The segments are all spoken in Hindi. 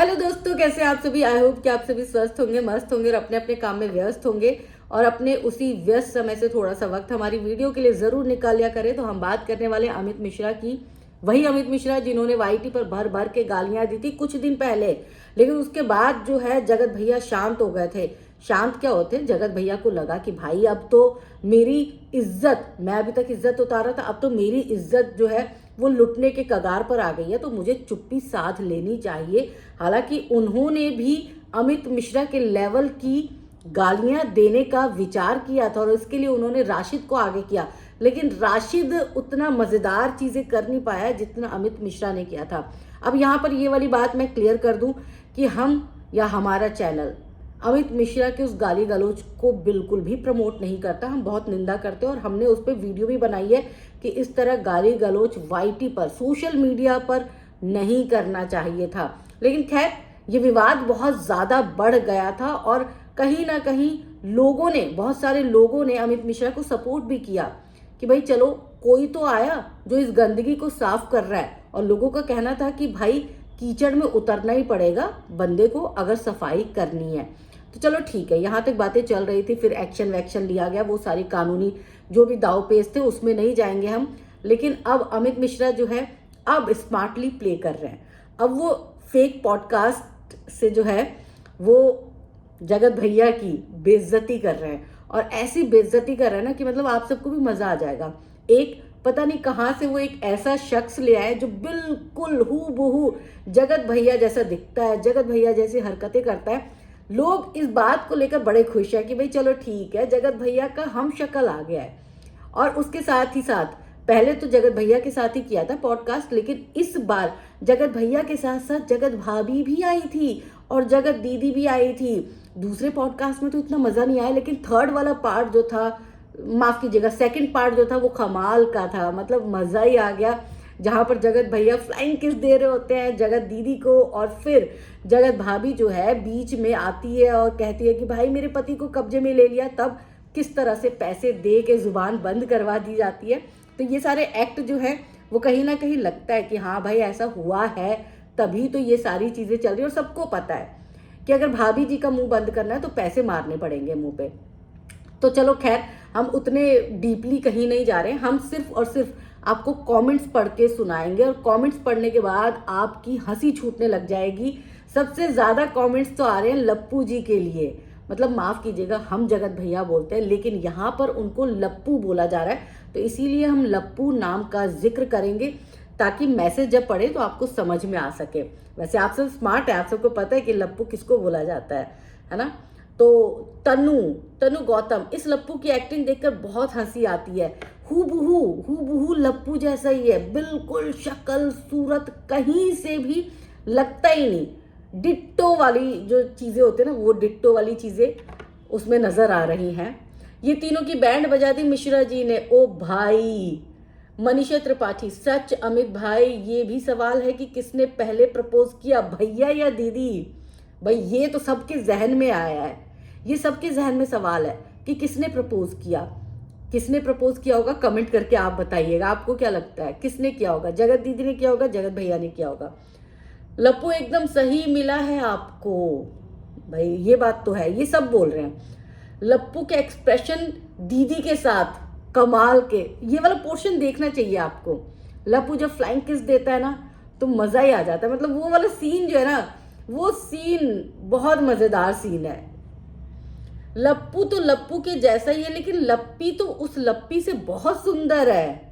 हेलो दोस्तों, कैसे आप सभी। आई होप कि आप सभी स्वस्थ होंगे, मस्त होंगे और अपने अपने काम में व्यस्त होंगे और अपने उसी व्यस्त समय से थोड़ा सा वक्त हमारी वीडियो के लिए जरूर निकाल लिया करें। तो हम बात करने वाले अमित मिश्रा की, वही अमित मिश्रा जिन्होंने वाईटी पर भर भर के गालियां दी थी कुछ दिन पहले, लेकिन उसके बाद जो है जगत भैया शांत हो गए थे। शांत क्या होते, जगत भैया को लगा कि भाई अब तो मेरी इज्जत, मैं अभी तक इज्जत उतारा था, अब तो मेरी इज्जत जो है वो लुटने के कगार पर आ गई है, तो मुझे चुप्पी साध लेनी चाहिए। हालांकि उन्होंने भी अमित मिश्रा के लेवल की गालियां देने का विचार किया था और इसके लिए उन्होंने राशिद को आगे किया, लेकिन राशिद उतना मजेदार चीजें कर नहीं पाया जितना अमित मिश्रा ने किया था। अब यहाँ पर ये वाली बात मैं क्लियर कर दूं कि हम या हमारा चैनल अमित मिश्रा के उस गाली गलौज को बिल्कुल भी प्रमोट नहीं करता। हम बहुत निंदा करते हैं और हमने उस पर वीडियो भी बनाई है कि इस तरह गाली गलौज वाईटी पर, सोशल मीडिया पर नहीं करना चाहिए था। लेकिन खैर, ये विवाद बहुत ज्यादा बढ़ गया था और कहीं ना कहीं लोगों ने, बहुत सारे लोगों ने अमित मिश्रा को सपोर्ट भी किया कि भाई चलो कोई तो आया जो इस गंदगी को साफ कर रहा है। और लोगों का कहना था कि भाई कीचड़ में उतरना ही पड़ेगा बंदे को अगर सफाई करनी है। तो चलो ठीक है, यहाँ तक बातें चल रही थी। फिर एक्शन वैक्शन लिया गया, वो सारी कानूनी जो भी दाव पेच थे उसमें नहीं जाएंगे हम। लेकिन अब अमित मिश्रा जो है अब स्मार्टली प्ले कर रहे हैं। अब वो फेक पॉडकास्ट से जो है वो जगत भैया की बेइज्जती कर रहे हैं और ऐसी बेइज्जती कर रहे हैं ना कि मतलब आप सबको भी मजा आ जाएगा। एक पता नहीं कहाँ से वो एक ऐसा शख्स ले आए जो बिल्कुल हूबहू जगत भैया जैसा दिखता है, जगत भैया जैसी हरकतें करता है। लोग इस बात को लेकर बड़े खुश हैं कि भाई चलो ठीक है, जगत भैया का हम शक्ल आ गया है। और उसके साथ ही साथ पहले तो जगत भैया के साथ ही किया था पॉडकास्ट, लेकिन इस बार जगत भैया के साथ साथ जगत भाभी भी आई थी और जगत दीदी भी आई थी। दूसरे पॉडकास्ट में तो इतना मजा नहीं आया, लेकिन थर्ड वाला पार्ट जो था, माफ कीजिएगा सेकंड पार्ट जो था, वो कमाल का था। मतलब मजा ही आ गया, जहां पर जगत भैया फ्लाइंग किस दे रहे होते हैं जगत दीदी को और फिर जगत भाभी जो है बीच में आती है और कहती है कि भाई मेरे पति को कब्जे में ले लिया। तब किस तरह से पैसे दे के जुबान बंद करवा दी जाती है। तो ये सारे एक्ट जो है वो कहीं ना कहीं लगता है कि हाँ भाई ऐसा हुआ है, तभी तो ये सारी चीजें चल रही है। और सबको पता है कि अगर भाभी जी का मुंह बंद करना है तो पैसे मारने पड़ेंगे मुंह पे। तो चलो खैर, हम उतने डीपली कहीं नहीं जा रहे हैं। हम सिर्फ और सिर्फ आपको कमेंट्स पढ़ के सुनाएंगे और कमेंट्स पढ़ने के बाद आपकी हंसी छूटने लग जाएगी। सबसे ज्यादा कमेंट्स तो आ रहे हैं लप्पू जी के लिए। मतलब माफ कीजिएगा, हम जगत भैया बोलते हैं लेकिन यहाँ पर उनको लप्पू बोला जा रहा है, तो इसीलिए हम लप्पू नाम का जिक्र करेंगे ताकि मैसेज जब पढ़े तो आपको समझ में आ सके। वैसे आप सब स्मार्ट है, आप सबको पता है कि लप्पू किसको बोला जाता है ना। तो तनु तनु गौतम, इस लप्पू की एक्टिंग देखकर बहुत हंसी आती है। हूबहू लप्पू जैसा ही है, बिल्कुल शक्ल सूरत कहीं से भी लगता ही नहीं। डिट्टो वाली जो चीजें होती है ना, वो डिट्टो वाली चीजें उसमें नजर आ रही हैं। ये तीनों की बैंड बजा दी मिश्रा जी ने। ओ भाई मनीषा त्रिपाठी, सच अमित भाई, ये भी सवाल है कि किसने पहले प्रपोज किया, भैया या दीदी। भाई ये तो सबके जहन में आया है, ये सबके जहन में सवाल है कि किसने प्रपोज किया। किसने प्रपोज किया होगा कमेंट करके आप बताइएगा। आपको क्या लगता है किसने किया होगा? जगत दीदी ने किया होगा, जगत भैया ने किया होगा। लप्पू एकदम सही मिला है आपको, भाई ये बात तो है, ये सब बोल रहे हैं। लप्पू के एक्सप्रेशन दीदी के साथ कमाल के, ये वाला पोर्शन देखना चाहिए आपको। लप्पू जब फ्लाइंग किस देता है ना तो मजा ही आ जाता है। मतलब वो वाला सीन जो है ना, वो सीन बहुत मजेदार सीन है। लप्पू तो लप्पू के जैसा ही है, लेकिन लप्पी तो उस लप्पी से बहुत सुंदर है।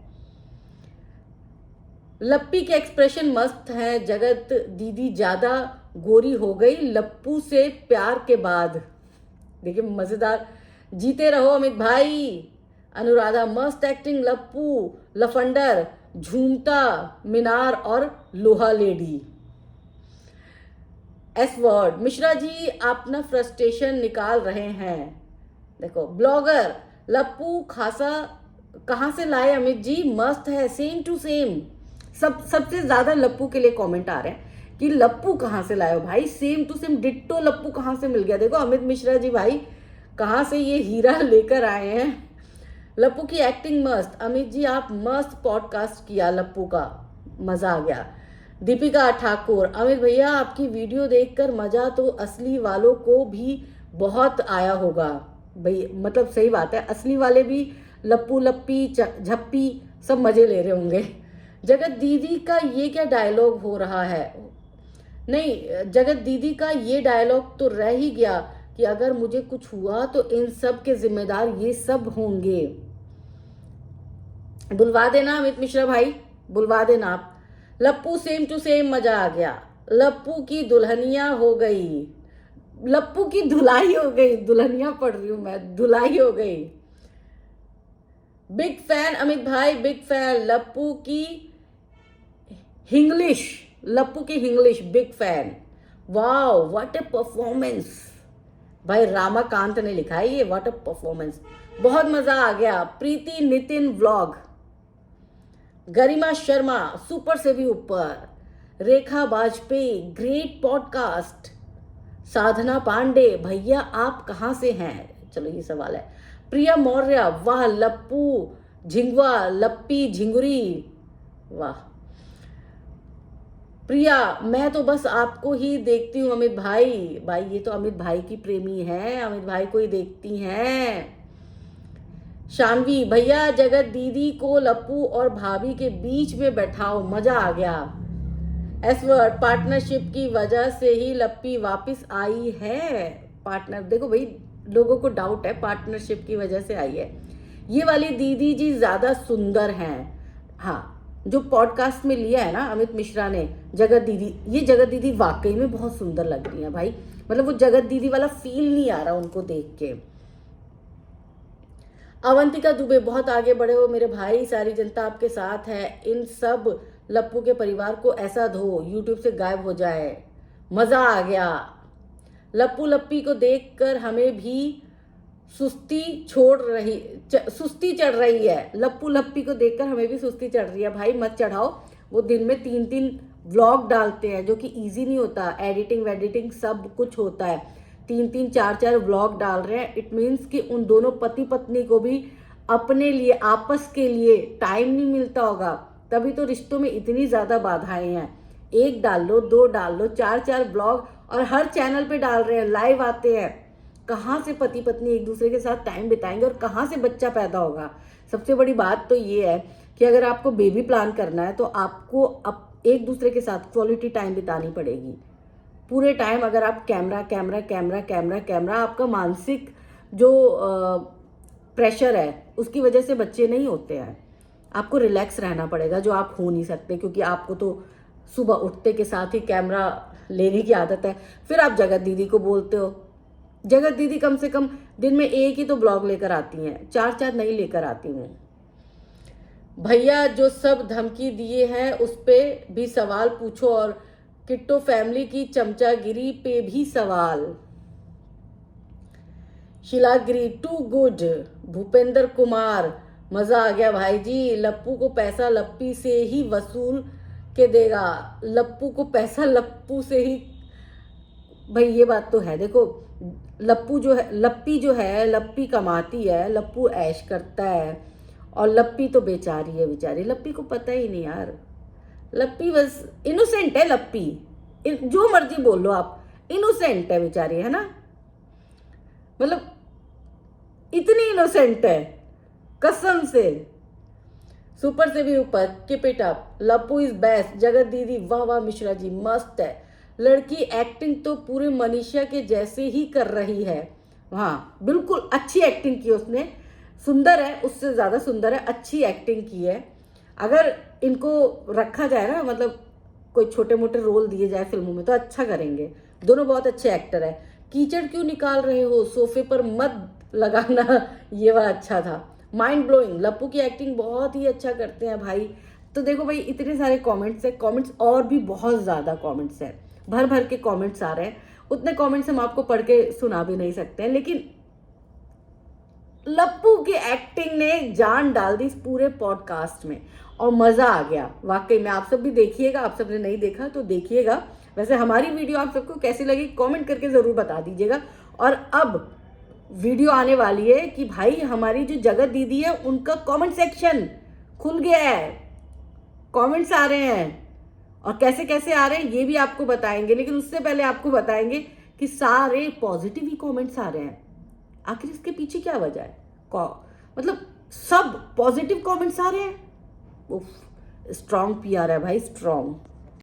लप्पी के एक्सप्रेशन मस्त है। जगत दीदी ज्यादा गोरी हो गई लप्पू से प्यार के बाद। देखिए मजेदार। जीते रहो अमित भाई। अनुराधा, मस्त एक्टिंग लप्पू, लफंडर, झूमता मीनार और लोहा lady. S word, Mishra ji आप ना फ्रस्ट्रेशन निकाल रहे हैं। देखो ब्लॉगर, लप्पू खासा कहाँ से लाए अमित जी, मस्त है, सेम टू सेम। सबसे ज्यादा लप्पू के लिए कमेंट आ रहे हैं कि लप्पू कहाँ से लाए हो भाई, सेम टू सेम डिट्टो लप्पू कहाँ से मिल गया। देखो अमित मिश्रा जी भाई कहाँ से ये हीरा लेकर आए हैं। लप्पू की एक्टिंग मस्त। अमित जी आप मस्त पॉडकास्ट किया, लप्पू का मजा आ गया। दीपिका ठाकुर, अमित भैया आपकी वीडियो देखकर मजा तो असली वालों को भी बहुत आया होगा। भाई मतलब सही बात है, असली वाले भी लप्पू लप्पी झप्पी सब मजे ले रहे होंगे। जगत दीदी का ये क्या डायलॉग हो रहा है? नहीं, जगत दीदी का ये डायलॉग तो रह ही गया कि अगर मुझे कुछ हुआ तो इन सब के जिम्मेदार ये सब होंगे। बुलवा देना अमित मिश्रा भाई, बुलवा देना आप। लप्पू सेम टू सेम मजा आ गया। लप्पू की दुल्हनिया हो गई, लप्पू की धुलाई हो गई, दुल्हनिया पढ़ रही हूं मैं, धुलाई हो गई। बिग फैन अमित भाई, बिग फैन लप्पू की हिंग्लिश, लप्पू की Hinglish big fan. Wow what A performance, भाई रामाकांत ने लिखा है ये, व्हाट ए परफॉर्मेंस, बहुत मजा आ गया। प्रीति नितिन व्लॉग, गरिमा शर्मा सुपर से भी ऊपर, रेखा वाजपेयी ग्रेट पॉडकास्ट, साधना पांडे भैया आप कहाँ से हैं, चलो ये सवाल है। प्रिया मौर्य वाह लप्पू झिंगवा लप्पी झिंगुरी, वाह प्रिया मैं तो बस आपको ही देखती हूँ अमित भाई। भाई ये तो अमित भाई की प्रेमी है, अमित भाई को ही देखती हैं। शानवी भैया जगत दीदी को लप्पू और भाभी के बीच में बैठाओ, मजा आ गया। एसवर्ड पार्टनरशिप की वजह से ही लप्पी वापस आई है। पार्टनर देखो भाई, लोगों को डाउट है पार्टनरशिप की वजह से आई है। ये वाली दीदी जी ज्यादा सुंदर हैं। हाँ, जो पॉडकास्ट में लिया है ना अमित मिश्रा ने जगत दीदी, ये जगत दीदी वाकई में बहुत सुंदर लग रही है भाई, मतलब वो जगत दीदी वाला फील नहीं आ रहा उनको देख के। अवंतिका दुबे बहुत आगे बढ़े हो मेरे भाई, सारी जनता आपके साथ है। इन सब लप्पू के परिवार को ऐसा धो यूट्यूब से गायब हो जाए, मजा आ गया। लप्पू लप्पी को देखकर हमें भी सुस्ती चढ़ रही है। लप्पू लप्पी को देखकर हमें भी सुस्ती चढ़ रही है। भाई मत चढ़ाओ, वो दिन में 3-3 व्लॉग डालते हैं जो कि इजी नहीं होता, एडिटिंग वेडिटिंग सब कुछ होता है। 3-3 4-4 व्लॉग डाल रहे हैं, इट मीन्स कि उन दोनों पति पत्नी को भी अपने लिए आपस के लिए टाइम नहीं मिलता होगा, तभी तो रिश्तों में इतनी ज्यादा बाधाएं हैं। 1 डाल लो, 2 डाल लो, 4-4 ब्लॉग और हर चैनल पे डाल रहे हैं, लाइव आते हैं। कहाँ से पति पत्नी एक दूसरे के साथ टाइम बिताएंगे और कहाँ से बच्चा पैदा होगा? सबसे बड़ी बात तो ये है कि अगर आपको बेबी प्लान करना है तो आपको एक दूसरे के साथ क्वालिटी टाइम बितानी पड़ेगी पूरे टाइम। अगर आप camera camera camera camera camera, आपका मानसिक जो प्रेशर है उसकी वजह से बच्चे नहीं होते हैं। आपको रिलैक्स रहना पड़ेगा, जो आप हो नहीं सकते, क्योंकि आपको तो सुबह उठते के साथ ही कैमरा लेने की आदत है। फिर आप जगत दीदी को बोलते हो, जगत दीदी कम से कम दिन में 1 ही तो ब्लॉग लेकर आती हैं, 4-4 नहीं लेकर आती हूँ। भैया जो सब धमकी दिए हैं उस पर भी सवाल पूछो और किट्टो फैमिली की चमचागिरी पे भी सवाल। शिलागिरी टू गुड। भूपेंद्र कुमार मजा आ गया भाई जी, लप्पू को पैसा लप्पी से ही वसूल के देगा, लप्पू को पैसा लप्पू से ही। भाई ये बात तो है, देखो लप्पू जो है, लप्पी कमाती है, लप्पू ऐश करता है और लप्पी तो बेचारी है, बेचारी लप्पी को पता ही नहीं यार। लप्पी बस इनोसेंट है, लप्पी जो मर्जी बोल लो आप, इनोसेंट है बेचारी, है ना, मतलब इतनी इनोसेंट है कसम से। सुपर से भी ऊपर, कीप इट अप, लप्पू इज बेस्ट। जगत दीदी वाह वाह, मिश्रा जी मस्त है। लड़की एक्टिंग तो पूरे मनीषा के जैसे ही कर रही है। हाँ बिल्कुल अच्छी एक्टिंग की उसने, सुंदर है, उससे ज्यादा सुंदर है, अच्छी एक्टिंग की है। अगर इनको रखा जाए ना, मतलब कोई छोटे मोटे रोल दिए जाए फिल्मों में तो अच्छा करेंगे। दोनों बहुत अच्छे एक्टर है। कीचड़ क्यों निकाल रहे हो, सोफे पर मत लगाना, ये वाला अच्छा था। माइंड ब्लोइंग, लप्पू की एक्टिंग बहुत ही अच्छा करते हैं भाई। तो देखो भाई इतने सारे कमेंट्स है, कमेंट्स और भी बहुत ज्यादा कमेंट्स है, भर भर के कमेंट्स आ रहे हैं। उतने कमेंट्स हम आपको पढ़ के सुना भी नहीं सकते हैं, लेकिन लप्पू की एक्टिंग ने जान डाल दी इस पूरे पॉडकास्ट में और मजा आ गया वाकई में। आप सब भी देखिएगा, आप सबने नहीं देखा तो देखिएगा। वैसे हमारी वीडियो आप सबको कैसी लगी कमेंट करके जरूर बता दीजिएगा। और अब वीडियो आने वाली है कि भाई हमारी जो जगत दीदी है उनका कमेंट सेक्शन खुल गया है, कमेंट्स आ रहे हैं और कैसे कैसे आ रहे हैं ये भी आपको बताएंगे, लेकिन उससे पहले आपको बताएंगे कि सारे पॉजिटिव ही कमेंट्स आ रहे हैं। आखिर इसके पीछे क्या वजह है? मतलब सब पॉजिटिव कमेंट्स आ रहे हैं। उफ, स्ट्रॉन्ग पीआर है भाई, स्ट्रॉन्ग।